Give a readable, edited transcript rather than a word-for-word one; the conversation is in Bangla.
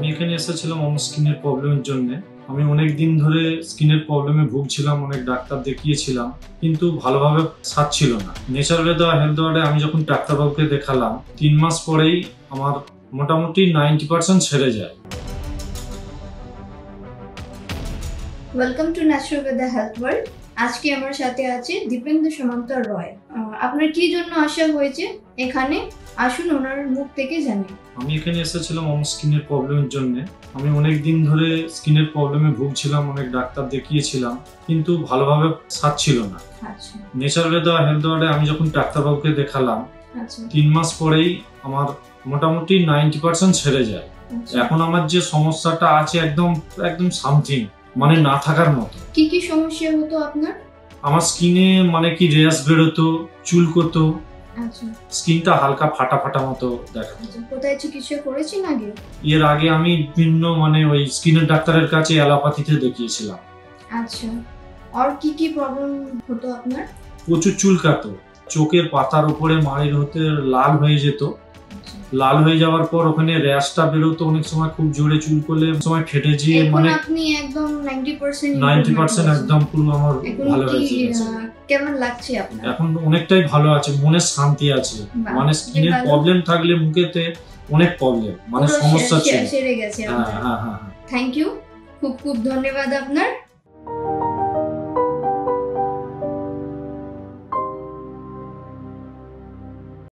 আমি এখানে এসেছিলাম আমার স্কিনের প্রবলেমের জন্য। আমি অনেক দিন ধরে স্কিনের প্রবলেমে ভুগছিলাম, অনেক ডাক্তার দেখিয়েছিলাম, কিন্তু ভালোভাবে সারছিল না। নেচারভেদা হেলথ ওয়ার্ডে আমি যখন ডাক্তারবাবুকে দেখালাম, 3 মাস পরেই আমার মোটামুটি 90% ছেড়ে যায়। Welcome to Naturalveda health world. আজকে আমার সাথে আছে দীপেন্দু সমান্তর রয়। আপনার কি জন্য আসা হয়েছে এখানে, আসুন ওনার মুখ থেকে জানি। আমি এখানে এসেছিলাম আমার স্কিনের প্রবলেমের জন্য। আমি অনেক দিন ধরে স্কিনের প্রবলেমে ভুগছিলাম, অনেক ডাক্তার দেখিয়েছিলাম, কিন্তু ভালোভাবে সারছিল না। আচ্ছা, নেচারভেদা হেলথ ওয়ার্ডে আমি যখন ডাক্তারবাবুকে দেখালাম, 3 মাস পরেই আমার মোটামুটি 90% ছেড়ে যায়। এখন আমার যে সমস্যাটা আছে একদম একদম সামথিং, মানে না থাকার মতো। কি কি সমস্যা হতো আপনার? আমার স্কিনে মানে কি র্যাশ বেরোতো, চুলকোতো, আচ্ছা, স্কিনটা হালকা ফাটা ফাটা মতো দেখাতো। কোথায় চিকিৎসা করেছেন আগে? এর আগে আমি বিভিন্ন ওই স্কিনের ডাক্তারের কাছে অ্যালোপ্যাথিতে দেখিয়েছিলাম। আচ্ছা, আর কি কি প্রবলেম হতো আপনার? প্রচুর চুলকাতো, চোখের পাতার উপরে মাড়ির হতে লাল হয়ে যেত। লাল হয়ে যাওয়ার পর ওখানে র্যাশটা বেরোতো, অনেক সময় খুব জোরে চুল করলে সময় ফেটে যেয়ে মানে আপনি একদম 90% একদম পুরো আমার ভালো হয়ে গেছে। কেমন লাগছে আপনার? এখন অনেকটাই ভালো আছে, মনে শান্তি আছে। মানে স্কিনের প্রবলেম থাকলে মুখেতে অনেক প্রবলেম, মানে সমস্যা ছিল, সেরে গেছে। হ্যাঁ হ্যাঁ হ্যাঁ। থ্যাংক ইউ, খুব খুব ধন্যবাদ আপনার।